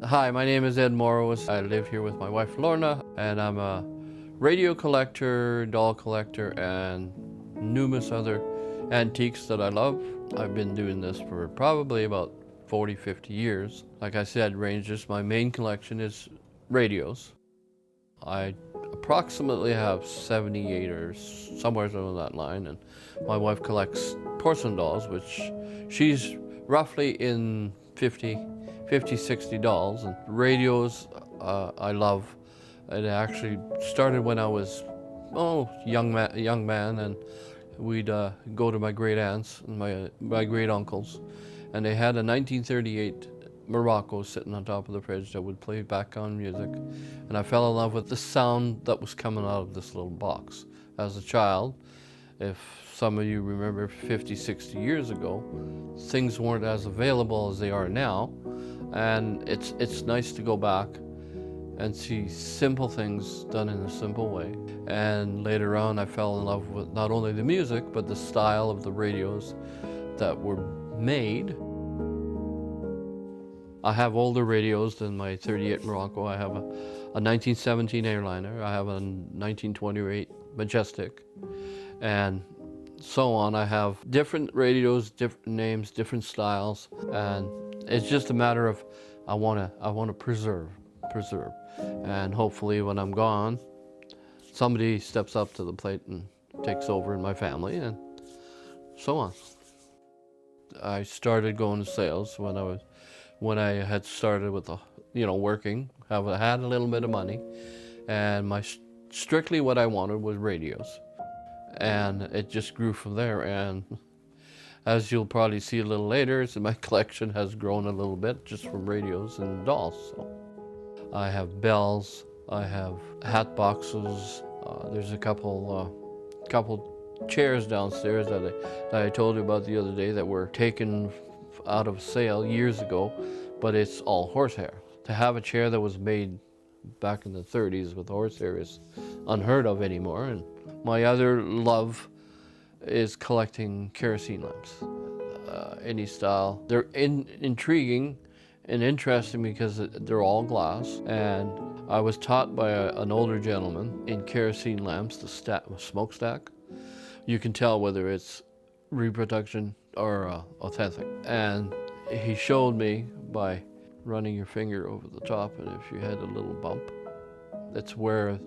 Hi, my name is Ed Morris. I live here with my wife Lorna, and I'm a radio collector, doll collector, and numerous other antiques that I love. I've been doing this for probably about 40, 50 years. Like I said, Rangers, my main collection is radios. I approximately have 78 or somewhere along that line, and my wife collects porcelain dolls, which she's roughly in 60 dolls. And radios I love. It actually started when I was young man, and we'd go to my great aunts and my great uncles, and they had a 1938 Morocco sitting on top of the fridge that would play background music, and I fell in love with the sound that was coming out of this little box. As a child, if some of you remember 50, 60 years ago, things weren't as available as they are now, and it's nice to go back and see simple things done in a simple way. And later on, I fell in love with not only the music, but the style of the radios that were made. I have older radios than my 38 Morocco. I have a 1917 Airliner. I have a 1928 Majestic, and so on. I have different radios, different names, different styles, and it's just a matter of I want to preserve, and hopefully when I'm gone, somebody steps up to the plate and takes over in my family, and so on. I started going to sales when I had started with working. I had a little bit of money, and strictly what I wanted was radios, and it just grew from there. And as you'll probably see a little later, my collection has grown a little bit just from radios and dolls. So I have bells, I have hat boxes. There's a couple chairs downstairs that I told you about the other day that were taken out of sale years ago, but it's all horsehair. To have a chair that was made back in the 30s with horsehair is unheard of anymore. And my other love is collecting kerosene lamps, any style. They're intriguing and interesting because they're all glass, and I was taught by an older gentleman in kerosene lamps, the smokestack. You can tell whether it's reproduction or authentic. And he showed me by running your finger over the top, and if you had a little bump, that's where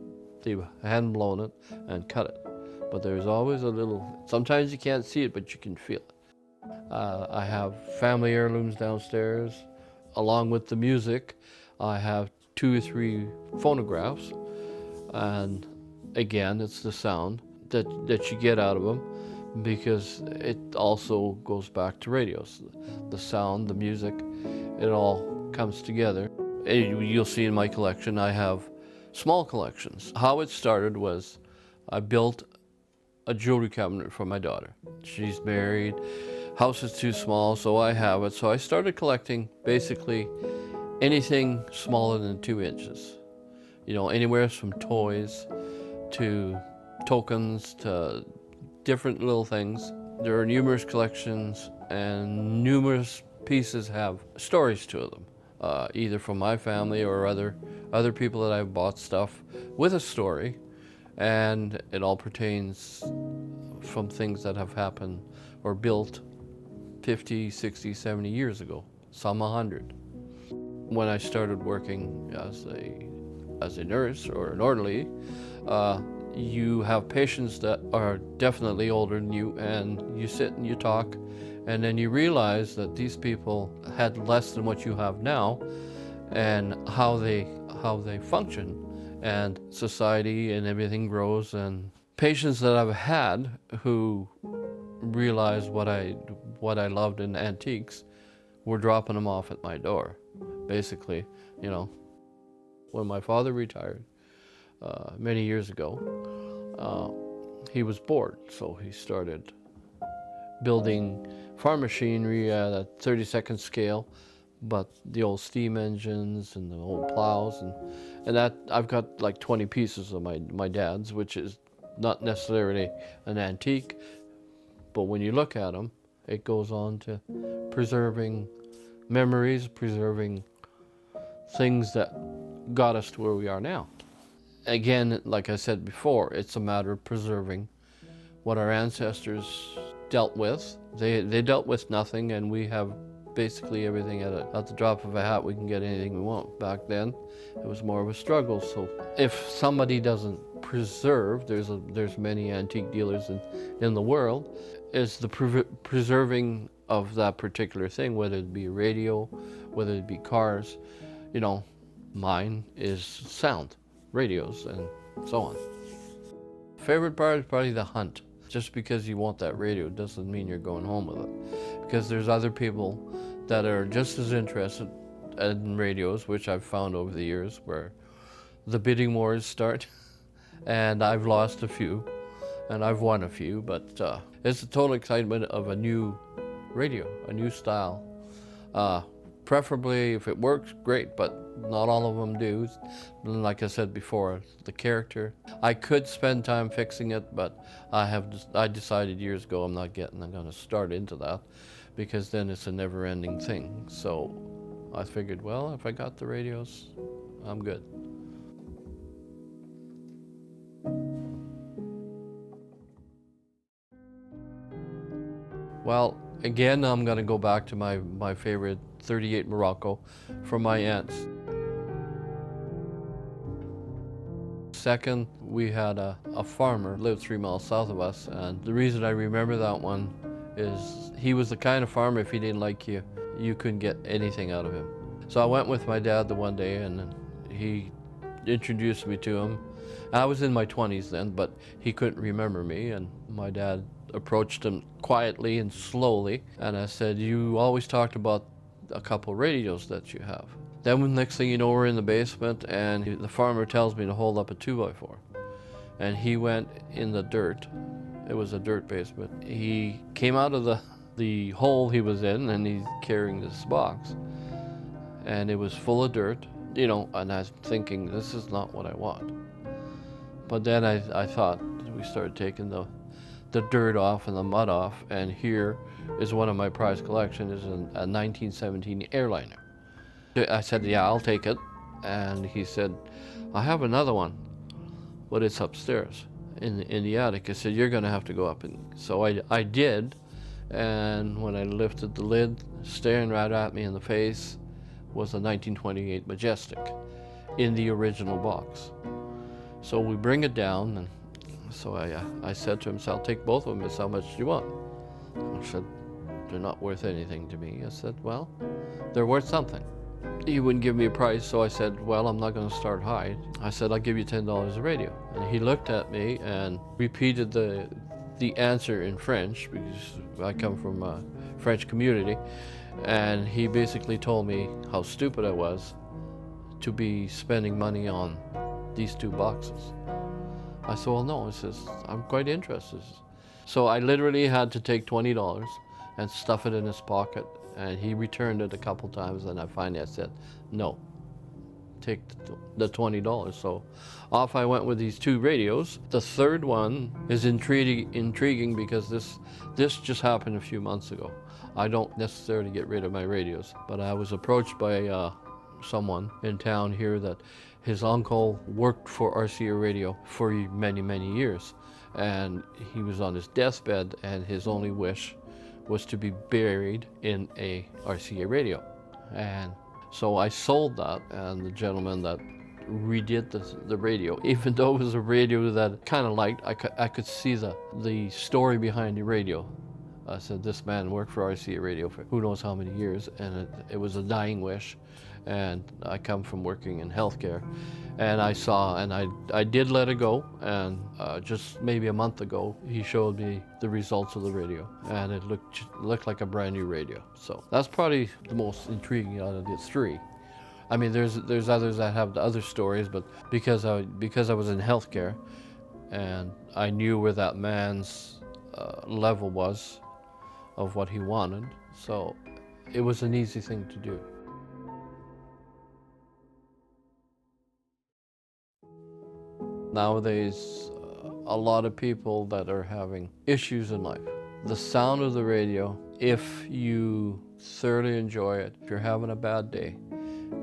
they hadn't blown it and cut it. But there's always a little, sometimes you can't see it, but you can feel it. I have family heirlooms downstairs. Along with the music, I have 2 or 3 phonographs, and again, it's the sound that you get out of them, because it also goes back to radios. The sound, the music, it all comes together. You'll see in my collection, I have small collections. How it started was I built a jewelry cabinet for my daughter. She's married, house is too small, so I have it. So I started collecting basically anything smaller than 2 inches. Anywhere from toys to tokens to different little things. There are numerous collections, and numerous pieces have stories to them, either from my family or other people that I've bought stuff with a story, and it all pertains from things that have happened or built 50, 60, 70 years ago, some 100. When I started working as a nurse or an orderly, you have patients that are definitely older than you, and you sit and you talk, and then you realize that these people had less than what you have now, and how they function, and society and everything grows. And patients that I've had who realized what I loved in antiques were dropping them off at my door, basically. When my father retired many years ago, he was bored, so he started building farm machinery at a 32nd scale, but the old steam engines and the old plows, and that I've got like 20 pieces of my dad's, which is not necessarily an antique, but when you look at them, it goes on to preserving memories, preserving things that got us to where we are now. Again, like I said before, it's a matter of preserving what our ancestors dealt with. They dealt with nothing, and we have basically everything at the drop of a hat. We can get anything we want. Back then, it was more of a struggle. So if somebody doesn't preserve, there's many antique dealers in the world, is the preserving of that particular thing, whether it be radio, whether it be cars. You know, mine is sound, radios, and so on. Favorite part is probably the hunt. Just because you want that radio doesn't mean you're going home with it, because there's other people that are just as interested in radios, which I've found over the years, where the bidding wars start. And I've lost a few, and I've won a few, but it's the total excitement of a new radio, a new style. Preferably, if it works, great, but not all of them do. Like I said before, the character. I could spend time fixing it, but I decided years ago I'm going to start into that, because then it's a never-ending thing. So I figured, well, if I got the radios, I'm good. Well, again, I'm going to go back to my favorite 38 Morocco from my aunts. Second, we had a farmer lived 3 miles south of us, and the reason I remember that one is he was the kind of farmer, if he didn't like you, you couldn't get anything out of him. So I went with my dad the one day, and he introduced me to him. I was in my 20s then, but he couldn't remember me, and my dad approached him quietly and slowly, and I said, "You always talked about a couple radios that you have." Then next thing you know, we're in the basement, and the farmer tells me to hold up a 2x4. And he went in the dirt. It was a dirt basement. He came out of the hole he was in, and he's carrying this box. And it was full of dirt, you know, and I was thinking, this is not what I want. But then I thought, we started taking the dirt off and the mud off, and here is one of my prized collections, is a 1917 airliner. I said, yeah, I'll take it. And he said, I have another one, but it's upstairs in the attic. I said, you're going to have to go up. And so I did, and when I lifted the lid, staring right at me in the face was a 1928 Majestic in the original box. So we bring it down, and so I said to him, so I'll take both of them. It's how much do you want? I said, they're not worth anything to me. I said, well, they're worth something. He wouldn't give me a price, so I said, well, I'm not going to start high. I said, I'll give you $10 a radio. And he looked at me and repeated the answer in French, because I come from a French community, and he basically told me how stupid I was to be spending money on these two boxes. I said, well, no. He says, I'm quite interested. So I literally had to take $20 and stuff it in his pocket, and he returned it a couple times, and I finally said, no, take the $20. So off I went with these two radios. The third one is intriguing because this just happened a few months ago. I don't necessarily get rid of my radios, but I was approached by someone in town here that his uncle worked for RCA Radio for many, many years, and he was on his deathbed, and his only wish was to be buried in a RCA radio. And so I sold that, and the gentleman that redid the radio, even though it was a radio that I kind of liked, I could see the story behind the radio. I said, this man worked for RCA Radio for who knows how many years, and it was a dying wish. And I come from working in healthcare, and I saw, and I did let it go, and just maybe a month ago, he showed me the results of the radio, and it looked like a brand new radio. So that's probably the most intriguing out of the three. I mean, there's others that have the other stories, but because I was in healthcare, and I knew where that man's level was of what he wanted, so it was an easy thing to do. Nowadays, a lot of people that are having issues in life. The sound of the radio, if you thoroughly enjoy it, if you're having a bad day,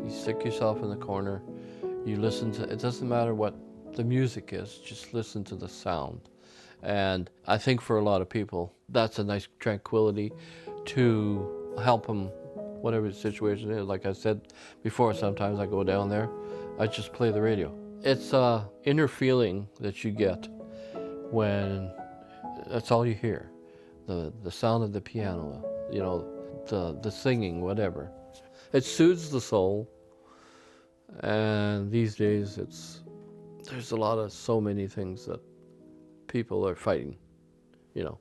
You stick yourself in the corner, you listen to, it doesn't matter what the music is, just listen to the sound. And I think for a lot of people, that's a nice tranquility to help them, whatever the situation is. Like I said before, sometimes I go down there, I just play the radio. It's a inner feeling that you get when that's all you hear. The sound of the piano, you know, the singing, whatever. It soothes the soul. And these days there's a lot of so many things that people are fighting, you know.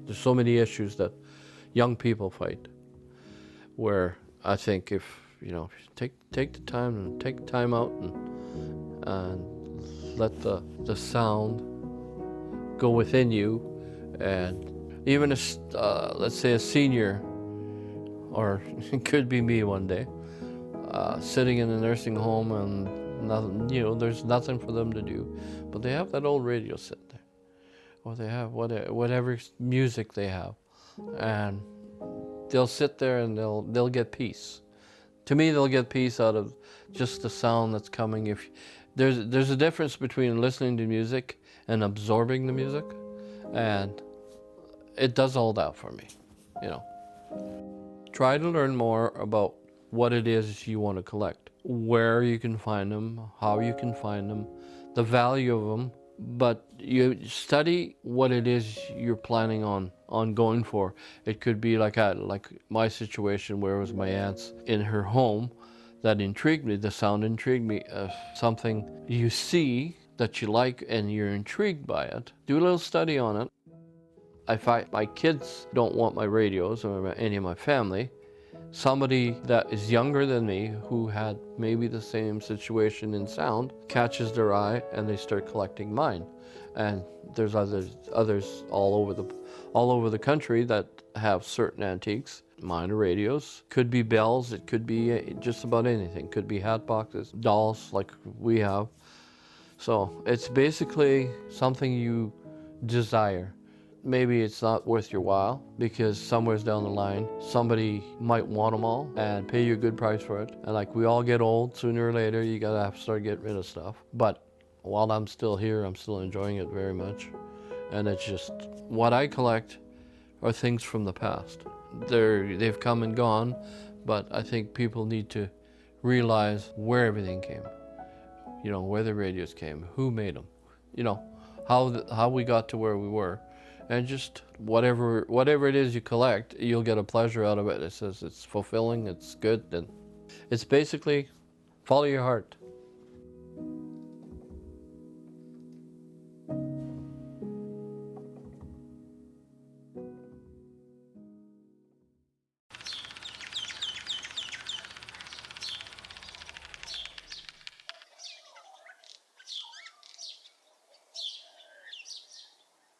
There's so many issues that young people fight, where I think if, you know, if you take the time and take time out and let the sound go within you, and even let's say a senior, or it could be me one day, sitting in a nursing home and nothing, you know, there's nothing for them to do, but they have that old radio sitting there, or they have whatever music they have, and they'll sit there and they'll get peace. To me, they'll get peace out of just the sound that's coming. If there's a difference between listening to music and absorbing the music, and it does all that for me, you know. Try to learn more about what it is you want to collect, where you can find them, how you can find them, the value of them, but you study what it is you're planning on going for. It could be like my situation, where it was my aunt's in her home that intrigued me. The sound intrigued me. Something you see that you like and you're intrigued by it, do a little study on it. If my kids don't want my radios, or any of my family, somebody that is younger than me who had maybe the same situation in sound catches their eye and they start collecting mine. And there's others all over the country that have certain antiques. Mine are radios, could be bells, it could be just about anything, could be hat boxes, dolls like we have. So it's basically something you desire. Maybe it's not worth your while, because somewhere down the line somebody might want them all and pay you a good price for it. And like we all get old, sooner or later you gotta have to start getting rid of stuff. But while I'm still here, I'm still enjoying it very much. And it's just, what I collect are things from the past. They've come and gone, but I think people need to realize where everything came. You know, where the radios came, who made them, you know, how we got to where we were. And just whatever it is you collect, you'll get a pleasure out of it. It says it's fulfilling, it's good, and it's basically follow your heart.